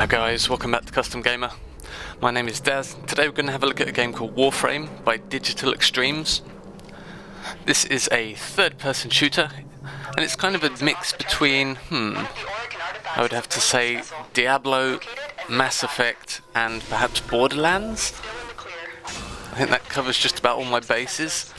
Hello guys, welcome back to Custom Gamer. My name is Daz. Today we're going to have a look at a game called Warframe by Digital Extremes. This is a third-person shooter, and it's kind of a mix between, I would have to say Diablo, Mass Effect, and perhaps Borderlands. I think that covers just about all my bases.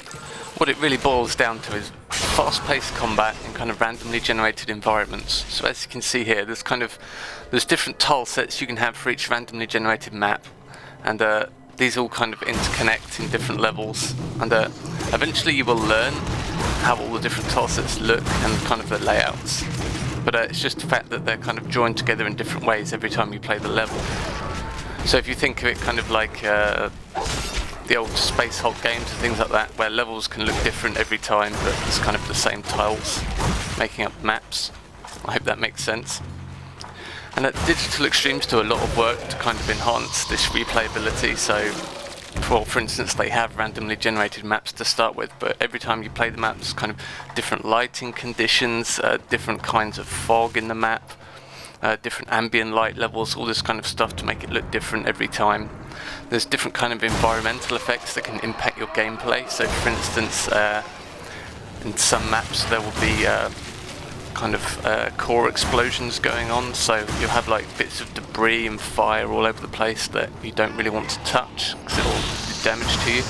What it really boils down to is fast-paced combat in kind of randomly generated environments. So as you can see here, there's different tile sets you can have for each randomly generated map, and these all kind of interconnect in different levels, and eventually you will learn how all the different tile sets look and kind of the layouts. But it's just the fact that they're kind of joined together in different ways every time you play the level. So if you think of it kind of like the old Space Hulk games and things like that, where levels can look different every time, but it's kind of the same tiles making up maps. I hope that makes sense. And Digital Extremes do a lot of work to kind of enhance this replayability. So, for instance, they have randomly generated maps to start with, but every time you play the maps, kind of different lighting conditions, different kinds of fog in the map, different ambient light levels, all this kind of stuff to make it look different every time. There's different kind of environmental effects that can impact your gameplay. So for instance, in some maps there will be kind of core explosions going on, so you'll have like bits of debris and fire all over the place that you don't really want to touch because it will do damage to you.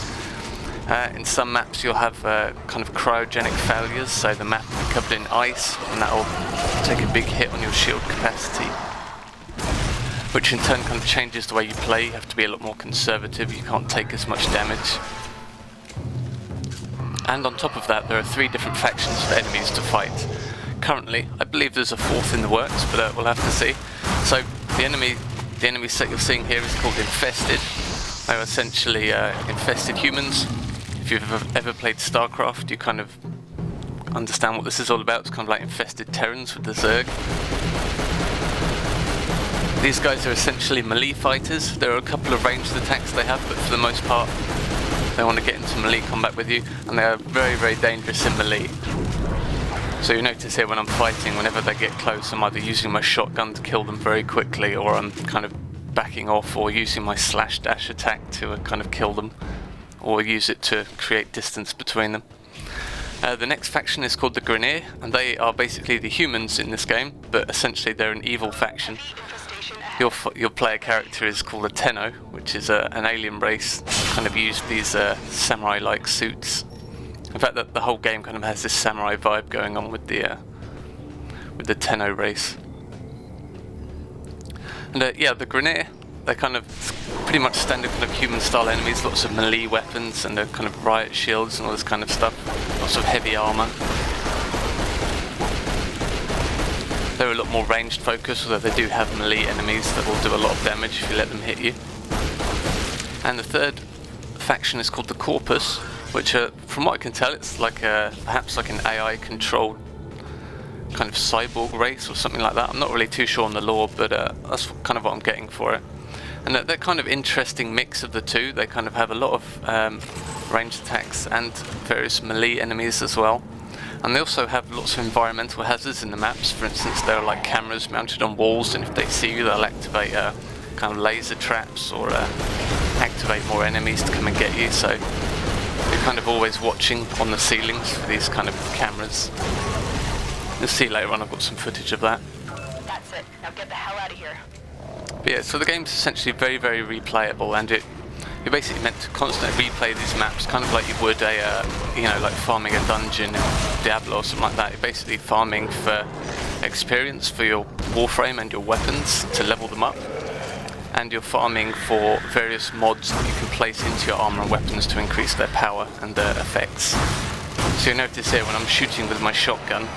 In some maps you'll have kind of cryogenic failures, so the map will be covered in ice and that will take a big hit on your shield capacity, which in turn kind of changes the way you play. You have to be a lot more conservative, you can't take as much damage. And on top of that, there are 3 different factions of enemies to fight. Currently, I believe there's a 4th in the works, but we'll have to see. So the enemy set you're seeing here is called Infested. They're essentially infested humans. If you've ever played StarCraft, you kind of understand what this is all about. It's kind of like infested Terrans with the Zerg. These guys are essentially melee fighters. There are a couple of ranged attacks they have, but for the most part they want to get into melee combat with you, and they are very, very dangerous in melee. So you notice here when I'm fighting, whenever they get close, I'm either using my shotgun to kill them very quickly, or I'm kind of backing off, or using my slash dash attack to kind of kill them, or use it to create distance between them. The next faction is called the Grineer, and they are basically the humans in this game, but essentially they're an evil faction. Your player character is called a Tenno, which is an alien race that kind of use these samurai-like suits. In fact, the whole game kind of has this samurai vibe going on with the Tenno race. And yeah, the Grineer, they're kind of pretty much standard kind of human-style enemies, lots of melee weapons and kind of riot shields and all this kind of stuff, lots of heavy armor. They're a lot more ranged focused, although they do have melee enemies that will do a lot of damage if you let them hit you. And the third faction is called the Corpus, which from what I can tell, it's like perhaps like an AI controlled kind of cyborg race or something like that. I'm not really too sure on the lore, but that's kind of what I'm getting for it. And they're kind of interesting mix of the two. They kind of have a lot of ranged attacks and various melee enemies as well. And they also have lots of environmental hazards in the maps. For instance, there are like cameras mounted on walls, and if they see you, they'll activate kind of laser traps or activate more enemies to come and get you. So you're kind of always watching on the ceilings for these kind of cameras. You'll see later on I've got some footage of that. That's it. Now get the hell out of here. But yeah, so the game's essentially very, very replayable, and you're basically meant to constantly replay these maps, kind of like you would like farming a dungeon in Diablo or something like that. You're basically farming for experience for your Warframe and your weapons to level them up, and you're farming for various mods that you can place into your armor and weapons to increase their power and their effects. So you notice here when I'm shooting with my shotgun,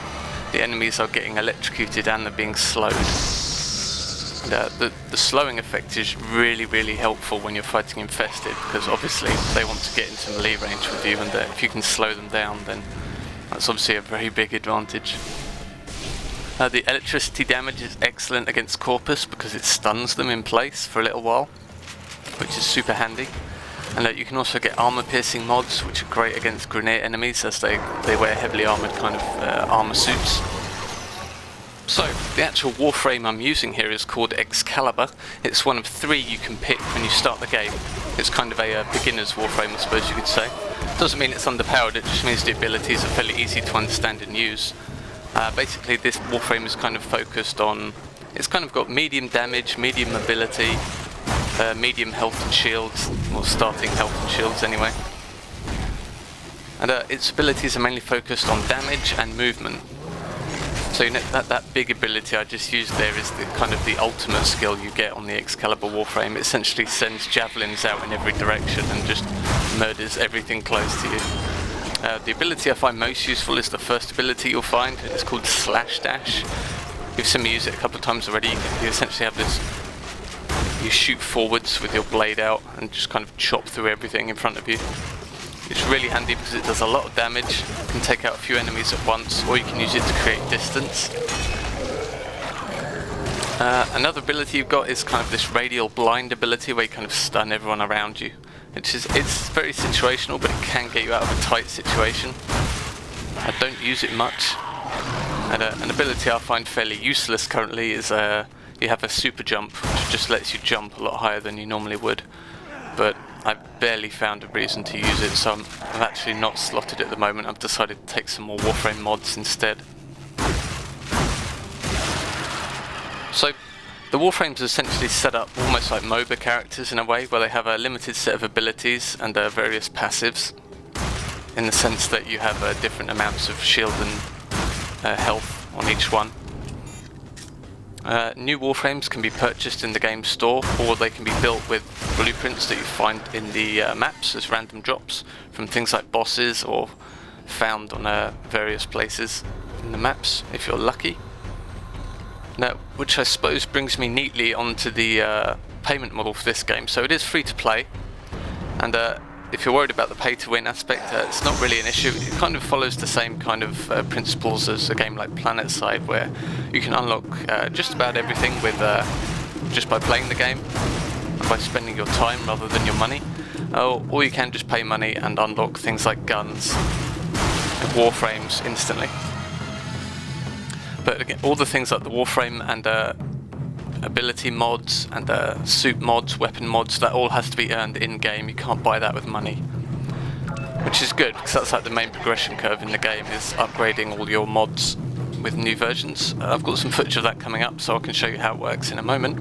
the enemies are getting electrocuted and they're being slowed. The slowing effect is really, really helpful when you're fighting infested, because obviously they want to get into melee range with you, and if you can slow them down, then that's obviously a very big advantage. The electricity damage is excellent against Corpus because it stuns them in place for a little while, which is super handy. And you can also get armor piercing mods, which are great against Grineer enemies, as they wear heavily armored kind of armor suits. So, the actual Warframe I'm using here is called Excalibur. It's one of 3 you can pick when you start the game. It's kind of a beginner's Warframe, I suppose you could say. Doesn't mean it's underpowered, it just means the abilities are fairly easy to understand and use. Basically, this Warframe is kind of focused on... It's kind of got medium damage, medium mobility, medium health and shields, or starting health and shields anyway. And its abilities are mainly focused on damage and movement. So you know, that big ability I just used there is the kind of the ultimate skill you get on the Excalibur Warframe. It essentially sends javelins out in every direction and just murders everything close to you. The ability I find most useful is the first ability you'll find. It's called Slash Dash. You've seen me use it a couple of times already. You essentially have this... You shoot forwards with your blade out and just kind of chop through everything in front of you. It's really handy because it does a lot of damage, can take out a few enemies at once, or you can use it to create distance. Another ability you've got is kind of this radial blind ability where you kind of stun everyone around you. It's very situational, but it can get you out of a tight situation. I don't use it much. And an ability I find fairly useless currently is you have a super jump, which just lets you jump a lot higher than you normally would. But I've barely found a reason to use it, so I'm actually not slotted at the moment. I've decided to take some more Warframe mods instead. So, the Warframes are essentially set up almost like MOBA characters in a way, where they have a limited set of abilities and various passives, in the sense that you have different amounts of shield and health on each one. New Warframes can be purchased in the game store, or they can be built with blueprints that you find in the maps as random drops from things like bosses, or found on various places in the maps if you're lucky. Now, which I suppose brings me neatly onto the payment model for this game. So it is free to play, and if you're worried about the pay-to-win aspect, it's not really an issue. It kind of follows the same kind of principles as a game like PlanetSide, where you can unlock just about everything with just by playing the game, and by spending your time rather than your money. Or you can just pay money and unlock things like guns and Warframes instantly. But again, all the things like the Warframe and ability mods and suit mods, weapon mods, that all has to be earned in-game. You can't buy that with money, which is good because that's like the main progression curve in the game, is upgrading all your mods with new versions. I've got some footage of that coming up, so I can show you how it works in a moment.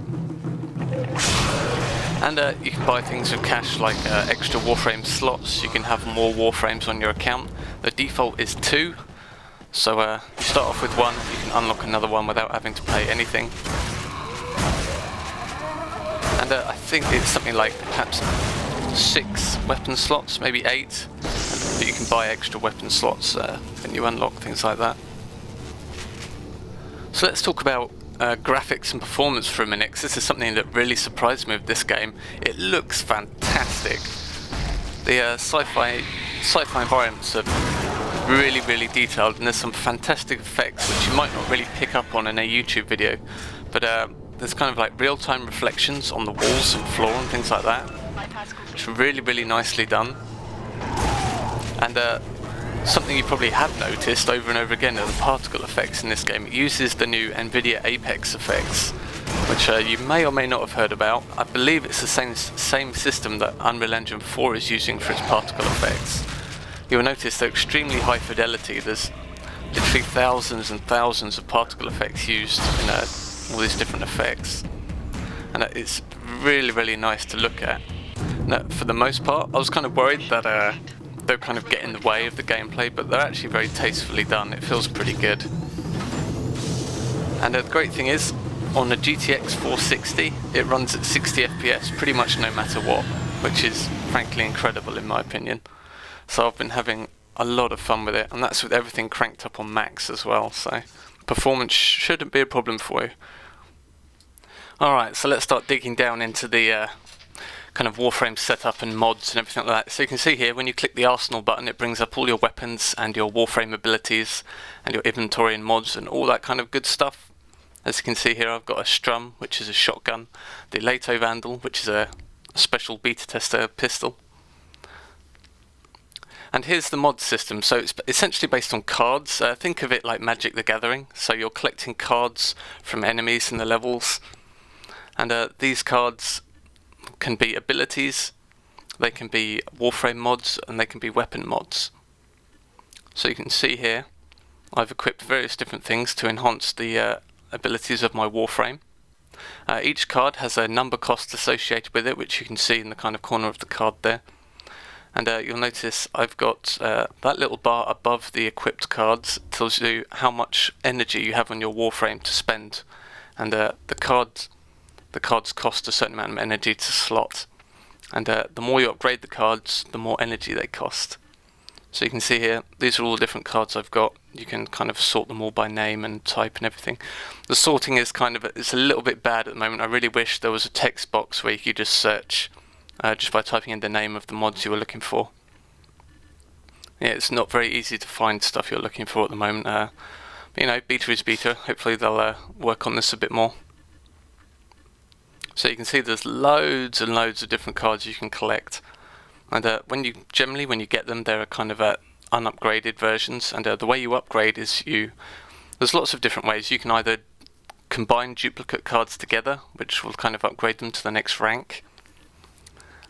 And you can buy things with cash, like extra Warframe slots. You can have more Warframes on your account. The default is 2, so you start off with 1, you can unlock another one without having to pay anything. And I think it's something like perhaps 6 weapon slots, maybe 8, but you can buy extra weapon slots when you unlock things like that. So let's talk about graphics and performance for a minute, because this is something that really surprised me with this game. It looks fantastic. The sci-fi environments are really, really detailed, and there's some fantastic effects which you might not really pick up on in a YouTube video, but there's kind of like real-time reflections on the walls and floor and things like that. It's really, really nicely done. And something you probably have noticed over and over again are the particle effects in this game. It uses the new NVIDIA Apex effects, which you may or may not have heard about. I believe it's the same system that Unreal Engine 4 is using for its particle effects. You'll notice they're extremely high fidelity. There's literally thousands and thousands of particle effects used in all these different effects, and it's really, really nice to look at. Now, for the most part, I was kind of worried that they'll kind of get in the way of the gameplay, but they're actually very tastefully done. It feels pretty good. And the great thing is, on the GTX 460, it runs at 60 FPS pretty much no matter what, which is frankly incredible in my opinion. So I've been having a lot of fun with it, and that's with everything cranked up on max as well, so performance shouldn't be a problem for you. Alright, so let's start digging down into the kind of Warframe setup and mods and everything like that. So you can see here, when you click the Arsenal button, it brings up all your weapons and your Warframe abilities and your inventory and mods and all that kind of good stuff. As you can see here, I've got a Strum, which is a shotgun, the Lato Vandal, which is a special beta tester pistol. And here's the mod system. So it's essentially based on cards. Think of it like Magic the Gathering. So you're collecting cards from enemies in the levels. And these cards can be abilities, they can be Warframe mods, and they can be weapon mods. So you can see here, I've equipped various different things to enhance the abilities of my Warframe. Each card has a number cost associated with it, which you can see in the kind of corner of the card there. And you'll notice I've got that little bar above the equipped cards tells you how much energy you have on your Warframe to spend. And the cards cost a certain amount of energy to slot. And the more you upgrade the cards, the more energy they cost. So you can see here, these are all the different cards I've got. You can kind of sort them all by name and type and everything. The sorting is it's a little bit bad at the moment. I really wish there was a text box where you could just search just by typing in the name of the mods you were looking for. Yeah, it's not very easy to find stuff you're looking for at the moment. But, you know, beta is beta. Hopefully they'll work on this a bit more. So you can see there's loads and loads of different cards you can collect. And when you get them, they're kind of unupgraded versions. And the way you upgrade is there's lots of different ways. You can either combine duplicate cards together, which will kind of upgrade them to the next rank.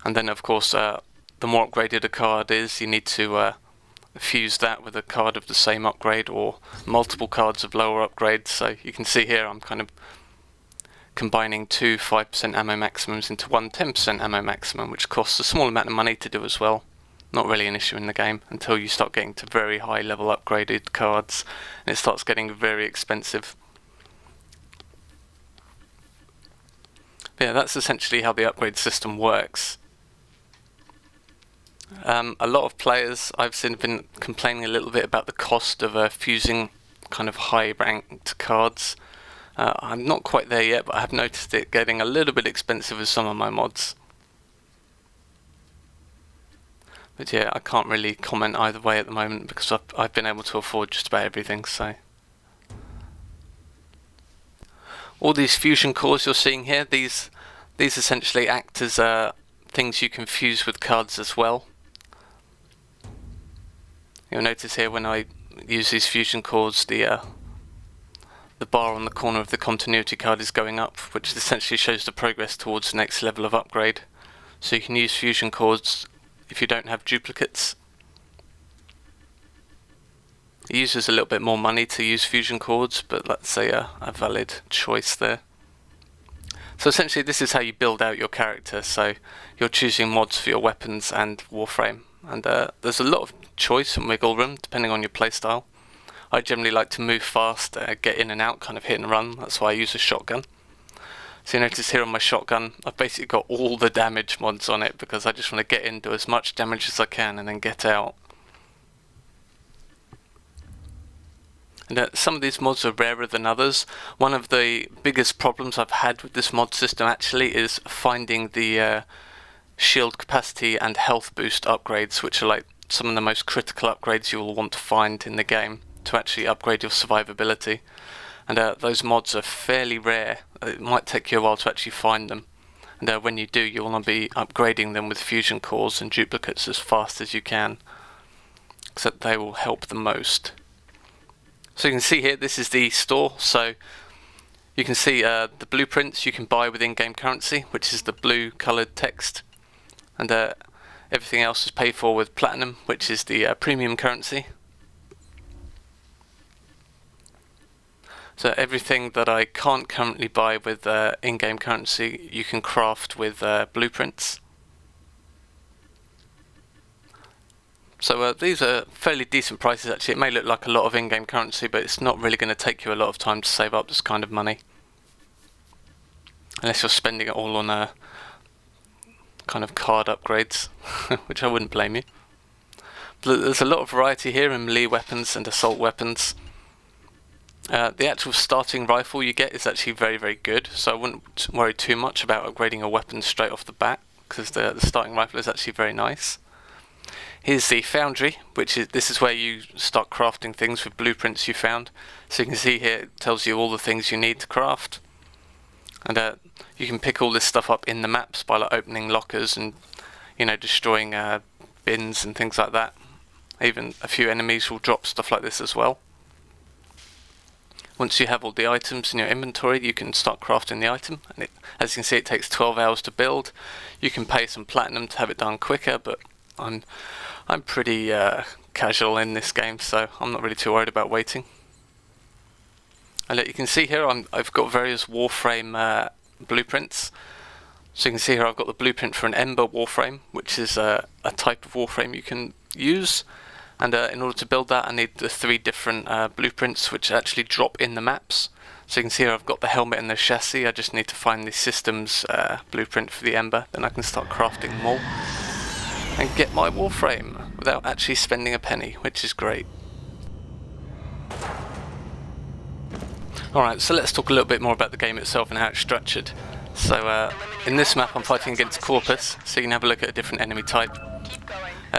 And then, of course, the more upgraded a card is, you need to fuse that with a card of the same upgrade or multiple cards of lower upgrades. So you can see here I'm kind of combining two 5% ammo maximums into one 10% ammo maximum, which costs a small amount of money to do as well. Not really an issue in the game until you start getting to very high level upgraded cards and it starts getting very expensive. But yeah, that's essentially how the upgrade system works. A lot of players I've seen have been complaining a little bit about the cost of fusing kind of high ranked cards. I'm not quite there yet, but I have noticed it getting a little bit expensive with some of my mods. But yeah, I can't really comment either way at the moment because I've been able to afford just about everything. So all these fusion cores you're seeing here, these essentially act as things you can fuse with cards as well. You'll notice here when I use these fusion cores, the bar on the corner of the continuity card is going up, which essentially shows the progress towards the next level of upgrade. So you can use fusion cores if you don't have duplicates. It uses a little bit more money to use fusion cores, but that's a valid choice there. So essentially this is how you build out your character. So you're choosing mods for your weapons and Warframe, and there's a lot of choice and wiggle room depending on your playstyle. I generally like to move fast, get in and out, kind of hit and run. That's why I use a shotgun. So you notice here on my shotgun, I've basically got all the damage mods on it because I just want to get in, do as much damage as I can, and then get out. And some of these mods are rarer than others. One of the biggest problems I've had with this mod system actually is finding the shield capacity and health boost upgrades, which are like some of the most critical upgrades you will want to find in the game to actually upgrade your survivability. And those mods are fairly rare. It might take you a while to actually find them. And when you do, you want to be upgrading them with fusion cores and duplicates as fast as you can, so that they will help the most. So you can see here, this is the store. So you can see the blueprints you can buy with in-game currency, which is the blue coloured text. And everything else is paid for with platinum, which is the premium currency. So everything that I can't currently buy with in-game currency, you can craft with blueprints. So these are fairly decent prices actually. It may look like a lot of in-game currency, but it's not really going to take you a lot of time to save up this kind of money. Unless you're spending it all on kind of card upgrades, which I wouldn't blame you. But there's a lot of variety here in melee weapons and assault weapons. The actual starting rifle you get is actually very, very good, so I wouldn't worry too much about upgrading a weapon straight off the bat, because the starting rifle is actually very nice. Here's the foundry, this is where you start crafting things with blueprints you found. So you can see here it tells you all the things you need to craft. And you can pick all this stuff up in the maps by like opening lockers and destroying bins and things like that. Even a few enemies will drop stuff like this as well. Once you have all the items in your inventory, you can start crafting the item, and as you can see, it takes 12 hours to build. You can pay some platinum to have it done quicker, but I'm pretty casual in this game, so I'm not really too worried about waiting. And you can see here I've got various Warframe blueprints. So you can see here I've got the blueprint for an Ember Warframe, which is a type of Warframe you can use. And in order to build that, I need the 3 different blueprints which actually drop in the maps. So you can see here I've got the helmet and the chassis. I just need to find the systems blueprint for the Ember, then I can start crafting them all and get my Warframe without actually spending a penny, which is great. Alright, so let's talk a little bit more about the game itself and how it's structured. So in this map I'm fighting against Corpus, so you can have a look at a different enemy type.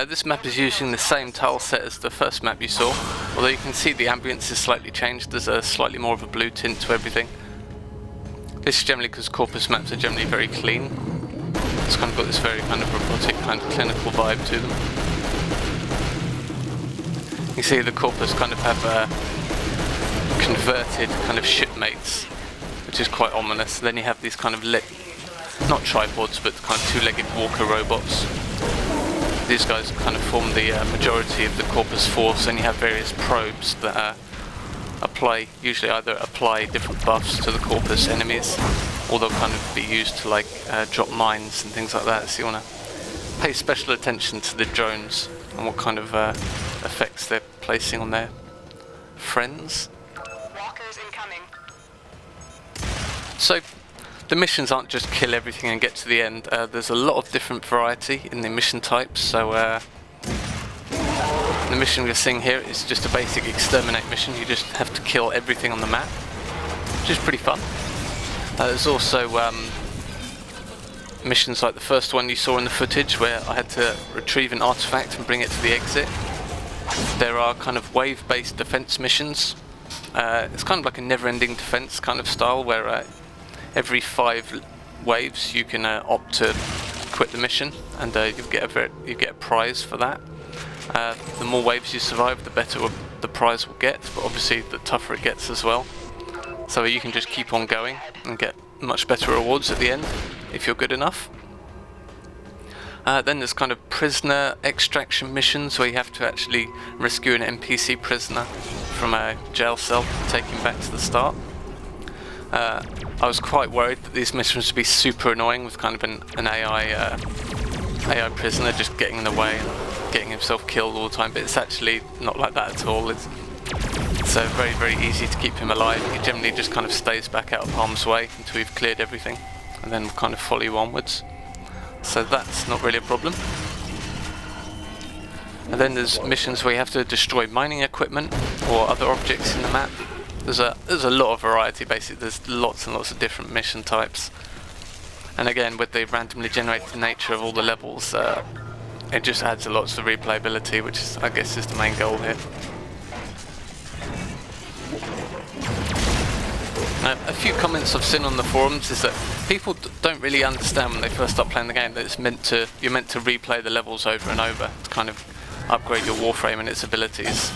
This map is using the same tile set as the first map you saw, although you can see the ambience is slightly changed. There's a slightly more of a blue tint to everything. This is generally because Corpus maps are generally very clean. It's kind of got this very kind of robotic, kind of clinical vibe to them. You see the Corpus kind of have converted kind of shipmates, which is quite ominous. Then you have these kind of not tripods, but kind of 2-legged walker robots. These guys kind of form the majority of the Corpus force, and you have various probes that usually either apply different buffs to the Corpus enemies, or they'll kind of be used to like drop mines and things like that. So you want to pay special attention to the drones and what kind of effects they're placing on their friends. Walkers incoming. So the missions aren't just kill everything and get to the end. There's a lot of different variety in the mission types. So the mission we're seeing here is just a basic exterminate mission. You just have to kill everything on the map, which is pretty fun. There's also missions like the first one you saw in the footage, where I had to retrieve an artifact and bring it to the exit. There are kind of wave-based defense missions. It's kind of like a never-ending defense kind of style, where every 5 waves you can opt to quit the mission, and you get a prize for that. The more waves you survive, the better the prize will get, but obviously the tougher it gets as well. So you can just keep on going and get much better rewards at the end if you're good enough. Then there's kind of prisoner extraction missions, where you have to actually rescue an NPC prisoner from a jail cell, take him back to the start. I was quite worried that these missions would be super annoying, with kind of an AI prisoner just getting in the way and getting himself killed all the time, but it's actually not like that at all. It's very, very easy to keep him alive. He generally just kind of stays back out of harm's way until you've cleared everything, and then we'll kind of follow you onwards. So that's not really a problem. And then there's missions where you have to destroy mining equipment or other objects in the map. There's a lot of variety. Basically, there's lots and lots of different mission types. And again, with the randomly generated nature of all the levels, it just adds a lot to replayability, which is, I guess, is the main goal here. A few comments I've seen on the forums is that people don't really understand when they first start playing the game that you're meant to replay the levels over and over to kind of upgrade your Warframe and its abilities.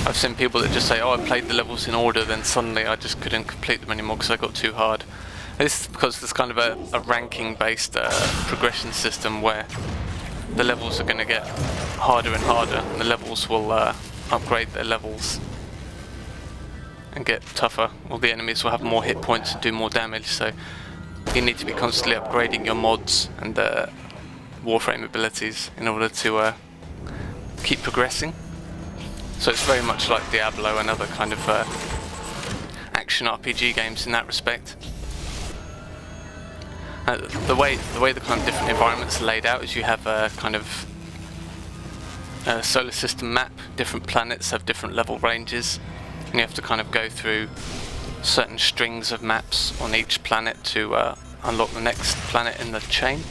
I've seen people that just say, oh, I played the levels in order, then suddenly I just couldn't complete them anymore because I got too hard. This is because there's kind of a ranking based progression system where the levels are going to get harder and harder, and the levels will upgrade their levels and get tougher. All the enemies will have more hit points and do more damage, so you need to be constantly upgrading your mods and Warframe abilities in order to keep progressing. So it's very much like Diablo and other kind of action RPG games in that respect. The way the kind of different environments are laid out is you have a kind of solar system map. Different planets have different level ranges, and you have to kind of go through certain strings of maps on each planet to unlock the next planet in the chain.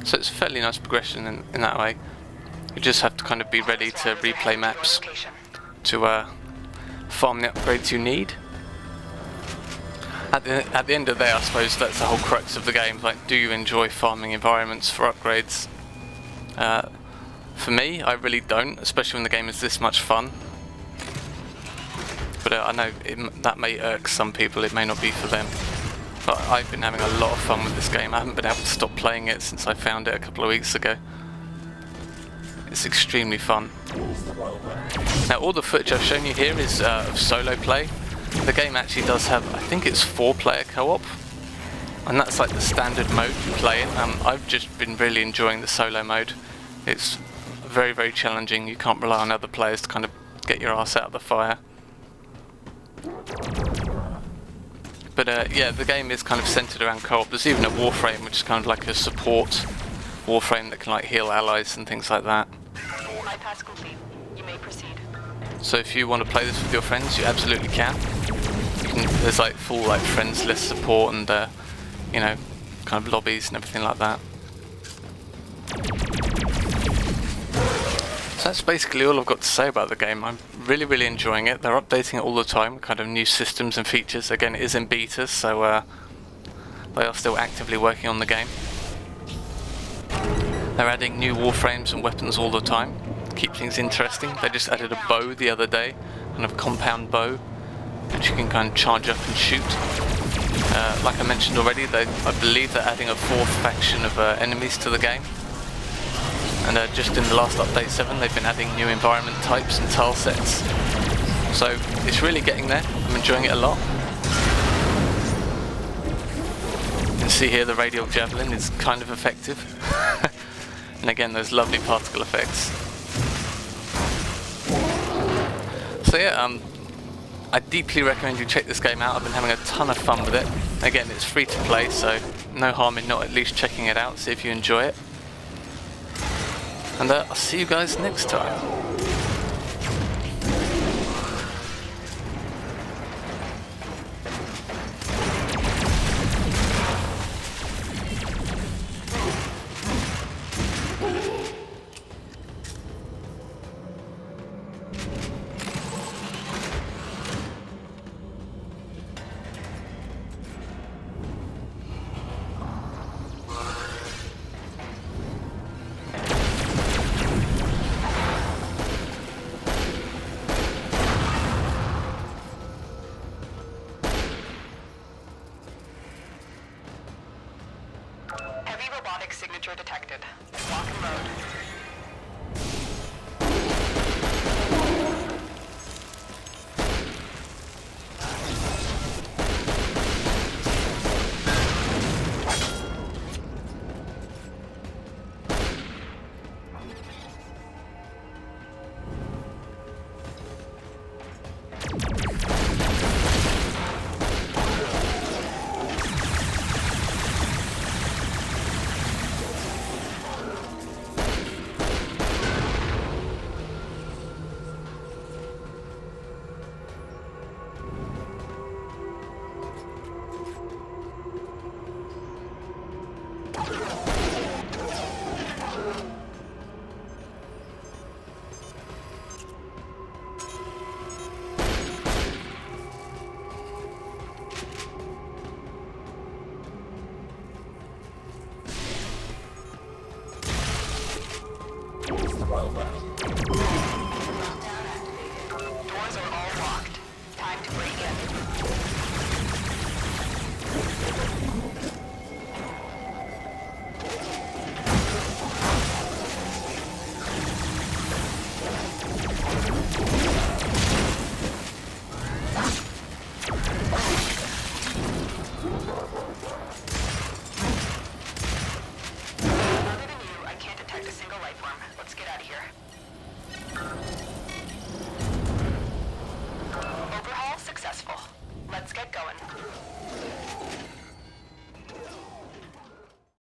So it's a fairly nice progression in that way. You just have to kind of be ready to replay maps to farm the upgrades you need. At the end of the day, I suppose that's the whole crux of the game. Like, do you enjoy farming environments for upgrades? For me, I really don't, especially when the game is this much fun. But I know that may irk some people, it may not be for them. But I've been having a lot of fun with this game. I haven't been able to stop playing it since I found it a couple of weeks ago. It's extremely fun. Now all the footage I've shown you here is of solo play. The game actually does have, I think it's 4-player co-op. And that's like the standard mode you play in. I've just been really enjoying the solo mode. It's very, very challenging. You can't rely on other players to kind of get your ass out of the fire. But yeah, the game is kind of centered around co-op. There's even a Warframe, which is kind of like a support Warframe that can like heal allies and things like that. Bypass complete. You may proceed. So if you want to play this with your friends, you absolutely can. There's like full like friends list support and you know, kind of lobbies and everything like that. So that's basically all I've got to say about the game. I'm really, really enjoying it. They're updating it all the time, kind of new systems and features. Again, it is in beta, so they are still actively working on the game. They're adding new warframes and weapons all the time. Keep things interesting. They just added a bow the other day, kind of compound bow, which you can kind of charge up and shoot. Like I mentioned already, I believe they're adding a 4th faction of enemies to the game. And just in the last update 7, they've been adding new environment types and tile sets. So it's really getting there. I'm enjoying it a lot. You can see here the radial javelin is kind of effective. And again, those lovely particle effects. So yeah, I deeply recommend you check this game out. I've been having a ton of fun with it. Again, it's free to play, so no harm in not at least checking it out, see if you enjoy it. And I'll see you guys next time. Robotic signature detected. Lock and load. Doors are all locked. Time to break in. Other than you, I can't detect a single life form. Let's get out of here.